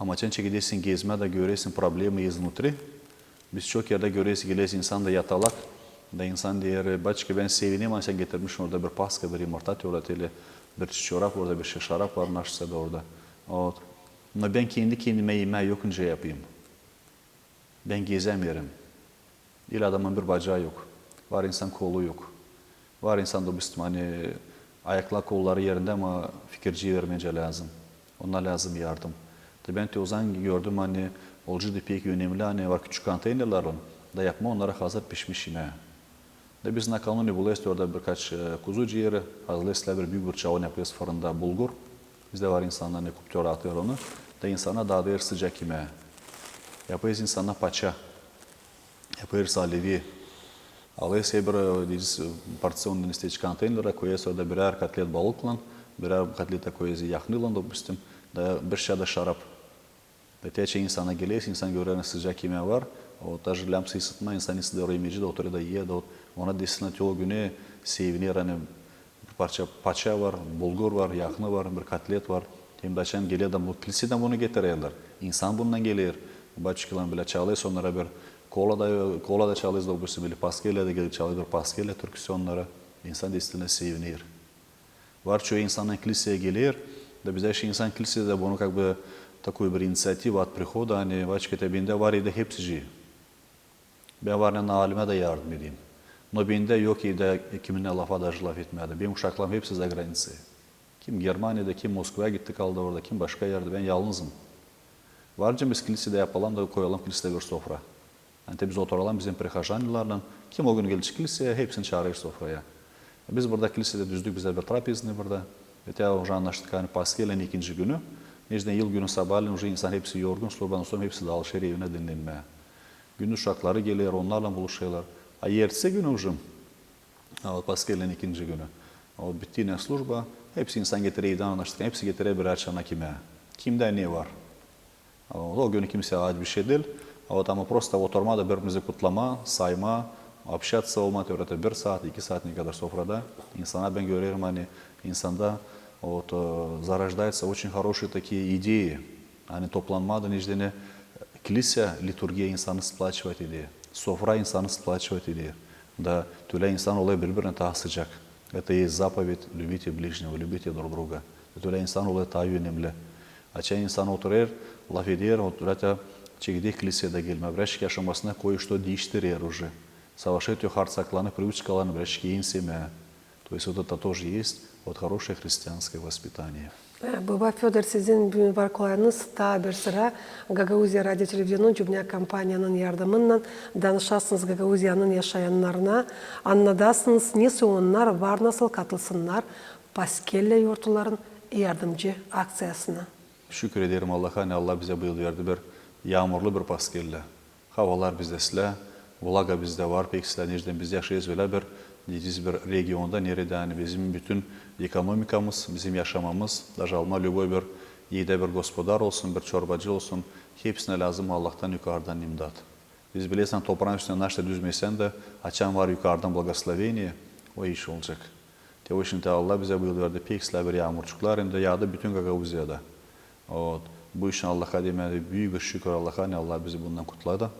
Ama çençe gidersin gezmede görüyorsun problemi iznutri. Biz çok yerde görüyoruz, geliyoruz insan da yatalak. Da insan diyor, başka ben sevineyim ama sen getirmişsin orada bir paska, bir yumurta öyle bir çorap orada, bir şarap var naşsa da orada. Ama ben kendi kendime yemeği yokunca yapayım. Ben gezemiyorum. İl adamın bir bacağı yok. Var insan kolu yok. Var insan da hani ayaklar kolları yerinde ama fikirciyi vermece lazım. Ona lazım yardım. Ben de o zaman gördüm hani Olcu da pek önemli, hani var küçük konteynerlerin da yapma onlara hazır pişmiş yemeği. Da biz nakalını buluyoruz orada birkaç kuzu ciğeri, hazırlıyoruz bir büyük bir çavan yapıyoruz fırında bulgur. Bizde var insanlar ne kuptör atıyor onu. Da insana dağılıyor sıcak yemeği. Yapıyoruz insana paça. Yapıyoruz alevi. Alıyoruz bir porsiyon isteç konteynere koyuyoruz orada birer katlet balıkla, birer katlete koyuyoruz yaknıyla допустим, da bir şada şarap. Te insana geliyorsun, insan görüyor sıcak yemeği var. O taşı lamsı ısıtma, insan ısıtıyor yemeci de oturuyor da yiyor da ona desinat yol günü sevinir hani bir parça paça var, bulgur var, yakını var, bir katlet var. Hem de açan geliyor da bu kiliseden bunu getiriyorlar. İnsan bundan geliyor. Başkalarına bile çalıyor onlara bir kola da çalıyor da bu bile paskele de gelip çalıyor bir paskele türküsü onlara. İnsan destiline sevinir. Var çoğu insanın kiliseye geliyor da bize şu insan kilisede de bunu как бы такую bir inisiyatif at прихода, hani başka tebinde var idi hepsi. Ben var alime de yardım edeyim. No bende yok idi kiminle lafa da laf etmedi. Benim uşaklarım hepsi za granice. Kim Germanya'da, kim Moskova'ya gitti kaldı orada, kim başka yerde. Ben yalnızım. Varca biz kilisede yapalım da koyalım kilisede bir sofra. Yani biz oturalım bizim prihajanilerle. Kim o gün gelecek kiliseye hepsini çağırır sofraya. Biz burada kilisede düzdük bize bir trapezini burada. Ve уже anlaştık hani Paskele'nin ikinci günü. Necden yıl günü sabahleyin уже insan hepsi yorgun, slobanın sonra hepsi dağılışır evine dinlenmeye. Gün uşakları geliyor, onlarla buluşuyorlar. Ertesi günü уже, Paskele'nin ikinci günü. Bittiğine slujba, hepsi insan getiriyor, evden anlaştık, hepsi getiriyor birer çanak yemeğe. Kimde ne var? O günü kimseye ait bir şey değil. Ama просто oturma da birbirimizi kutlama, sayma, общаться olma teorete 1 saat, 2 saat ne kadar sofrada. İnsana ben görüyorum hani insanda зарождаются очень хорошие такие идеи. Hani toplanmada necdeni kilise, liturgiya insanı splaçıvat ediyor. Sofra insanı splaçıvat ediyor. Da tüle insan oluyor birbirine daha sıcak. Это есть заповедь, любите ближнего, любите друг друга. Tüle insan oluyor daha önemli. Açan insan oturur, laf ediyor, oturur, çekide kilisede gelme. Врач yaşamasına кое-что değiştirir уже. Совершить ее харцакланы, привычкаланы, врач кейін семья. То есть вот это тоже есть вот хорошее христианское воспитание. Baba Fyodor, sizin varlıklarınız ta bir sıra Gagauzya Radyo Televizyonu Cümle Kampanyanın yardımıyla danışasınız Gagauzya'nın yaşayanlarına, anladasınız nasıl onlar var, nasıl katılsınlar Paskella yurtların yardımcı aksiyasına. Şükür ederim Allah'a, hani Allah bize bu yıl verdi bir yağmurlu bir Paskella. Havalar bizde silah, vlaga bizde var, pek silah necden biz yaşayız öyle bir regionda nerede yani bizim bütün ekonomikamız, bizim yaşamamız, даже alma любой bir yiyde bir gospodar olsun, bir çorbacı olsun, hepsine lazım Allah'tan yukarıdan imdat. Biz bilirsen toprağın üstüne naşta düzmeysen de açan var yukarıdan благословение, o iş olacak. O için de Allah bize bu yıl verdi. Peksler bir yağmurçuklar hem de yağdı bütün Gagavuzya'da. Bu için Allah'a demeli büyük bir şükür Allah'a. Hani Allah bizi bundan kutladı.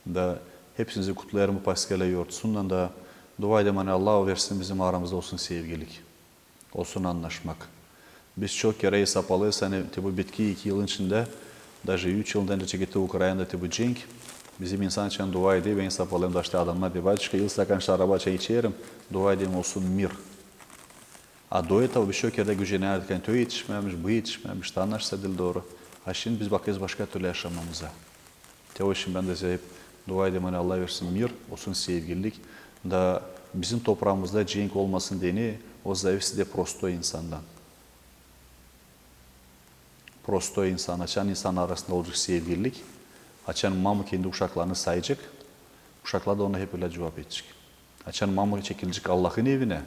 Da hepsinizi kutlayarım bu Paskele yortusundan da dua edem hani Allah versin bizim aramızda olsun sevgilik. Olsun anlaşmak. Biz çok kere hesapalıyız hani bu bitki 2 yılın içinde даже 3 yıldan önce gitti Ukrayna'da bu cenk. Bizim insan için dua edeyim ben hesapalıyım da işte adamlar diyor ki yıl sakan şaraba çay içerim dua edeyim olsun mir. A до этого bir çok yerde güceneydik yani tüy yetişmemiş, bu yetişmemiş, tanışsa dil doğru. Ha şimdi biz bakıyoruz başka türlü yaşamamıza. O için ben de size hep dua edeyim hani Allah versin mir, olsun sevgililik. Da bizim toprağımızda cenk olmasın deni o zavisi de prosto insandan. Prosto insan, açan insan arasında olacak sevgililik. Açan mamı kendi uşaklarını sayacak. Uşaklar da ona hep öyle cevap edecek. Açan mamı çekilecek Allah'ın evine.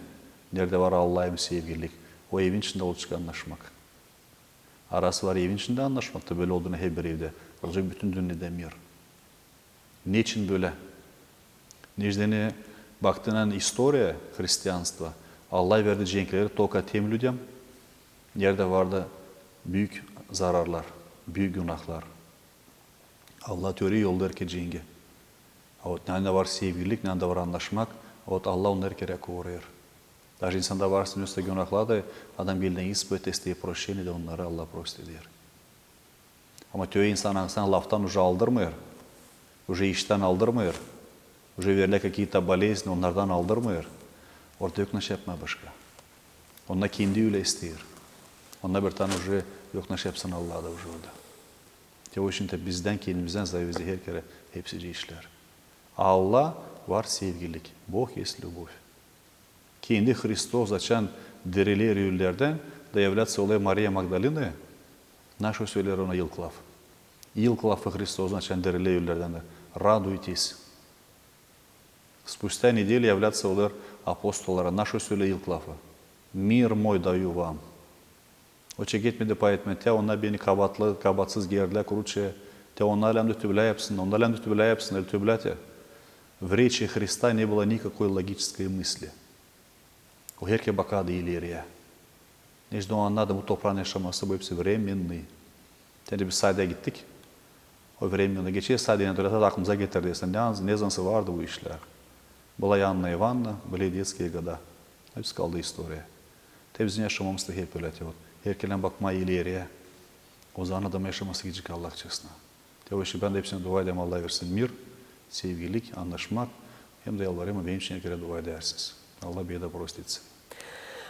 Nerede var Allah'ın sevgililik? O evin içinde olacak anlaşmak. Arası var evin içinde anlaşmakta böyle olduğunu hep bir evde. Olacak bütün dünyada mir. Niçin böyle? Necdeni baktığın istoriya Hristiyanstva. Allah verdi cenkleri toka tem людям. Nerede vardı büyük zararlar, büyük günahlar. Allah teori yollar ki cengi. Nerede var sevgililik, nerede var anlaşmak. Allah onları gerek uğrayır. Даже insanda varsa üstte günahlar da adam bildiğin ispet isteği proşeni de onları Allah prost eder. Ama teori insan laftan уже aldırmıyor. Уже işten aldırmıyor. Уже verilen какие-то болезни onlardan aldırmıyor. Orada yok naş yapma başka. Onlar kendi öyle istiyor. Onlar bir tane уже yok naş yapsın Allah da уже orada. O için de bizden kendimizden zayıfızı her kere hepsi işler. Allah var sevgilik. Bog есть любовь. Kendi Hristos açan dirileri üllerden da являться olay Maria Magdalena. Naşo söyler ona yılklav. Yılklavı Hristos açan dirileri üllerden de. Радуйтесь. Спустя неделю являться олар апостолlara. Naşo söyle yılklavı. Мир мой даю вам. O çeketmedi pay etmedi. Te onlar beni kabatsız gerdiler kuruçe. Te onlar hem de tübla yapsın. Onlar hem de tübla yapsın. El tüblate. В речи Христа не было никакой логической мысли. O herkese bakardı ileriye. Necde o anladı bu toprağın yaşaması bu hepsi временный. Şimdi biz Said'e gittik. O временный geçiyor. Said'e de aklımıza getirdi. Ne zansı vardı bu işler. Была Анна Ивановна, были детские года. Hepsi kaldı istoriya. Tabi bizim yaşamamız da hep öyle. Herkese bakma ileriye. O zaman adam yaşaması gidecek Allah çesine. O işi ben de hepsine dua edeyim Allah versin mir, sevgilik, anlaşmak. Hem de yalvarayım benim için herkese dua edersiniz. Allah bir de prostitsin.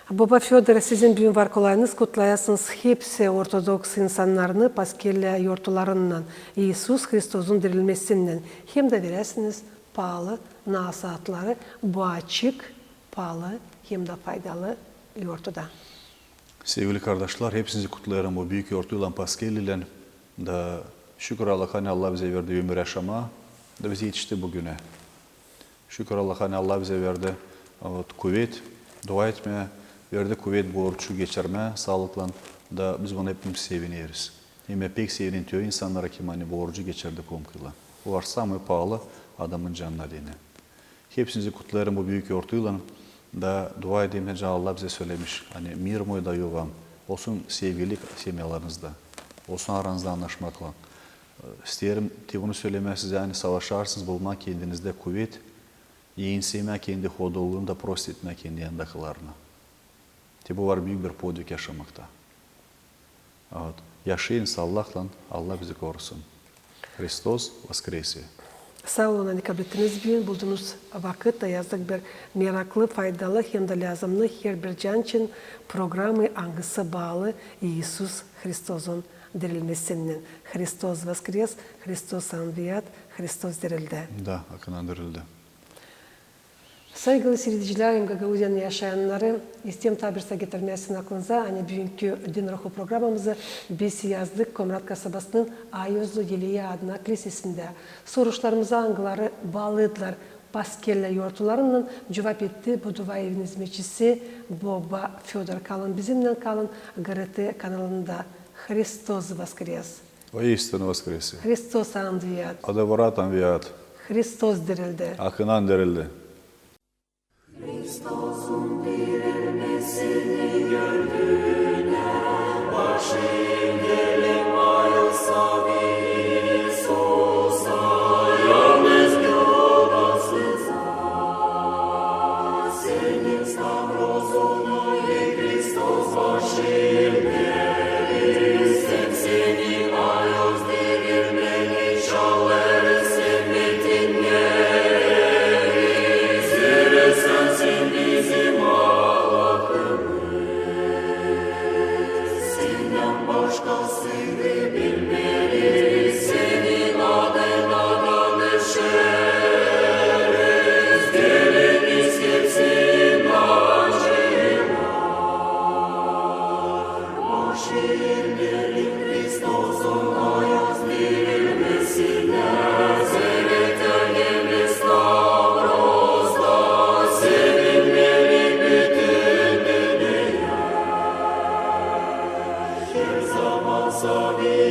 Baba Fyodor, sizin büyük var kolayınız kutlayasınız hepsi Ortodoks insanlarını Paskelle yortularından, İsus Hristos'un dirilmesinden hem de veresiniz pahalı nasihatları bu açık, pahalı hem de faydalı yortuda. Sevgili kardeşler, hepsinizi kutlayarım bu büyük yortuyla Paskelli'yle da şükür Allah'a Allah bize verdi ömür yaşama da bizi yetişti bugüne. Şükür Allah'a Allah bize verdi kuvvet, dua etmeye, verdi kuvvet borcu geçirme, sağlıkla da biz bunu hepimiz seviniyoruz. Hem pek seviniyor insanlara ki hani borcu geçirdi komkıyla. Bu var самый pahalı adamın canına dini. Hepsinizi kutlarım bu büyük yortuyla da dua edeyim Allah bize söylemiş. Hani mir mой даю вам. Olsun sevgilik semyalarınızda. Olsun aranızda anlaşmakla. İsterim ki bunu söylemeye size hani savaşarsınız bulmak kendinizde kuvvet. Yeğinseme kendi hodoluğunu da prost etme kendi yanındakilerine. Bu var büyük bir podvig yaşamakta. Evet. Yaşayın Allah'la, Allah bizi korusun. Hristos воскресе. Sağ olun, hani kabul ettiniz bir bulduğunuz vakit da yazdık bir meraklı, faydalı hem de lazımlı her bir can için programı hangisi bağlı İsus Hristos'un dirilmesinden. Hristos воскрес, Hristos anviyat, Hristos dirildi. Da, akınan dirildi. Saygılı seyirciler, Gagavuzya'nın yaşayanları istem tabirse getirmesin aklınıza. Hani bugünkü Din Ruhu programımızı biz yazdık Komrat kasabasının Ayozlu Yeliye adına kilisesinde. Soruşlarımıza angıları bağlıdılar. Paskelle yortularının cevap etti bu dua evinin hizmetçisi Baba Fyodor. Kalın bizimle kalın GRT kanalında. Hristos воскрес. Воистину воскресе. Hristos anviyat. Adevărat înviat. Hristos dirildi. Akınan dirildi. Hristos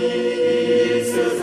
Jesus,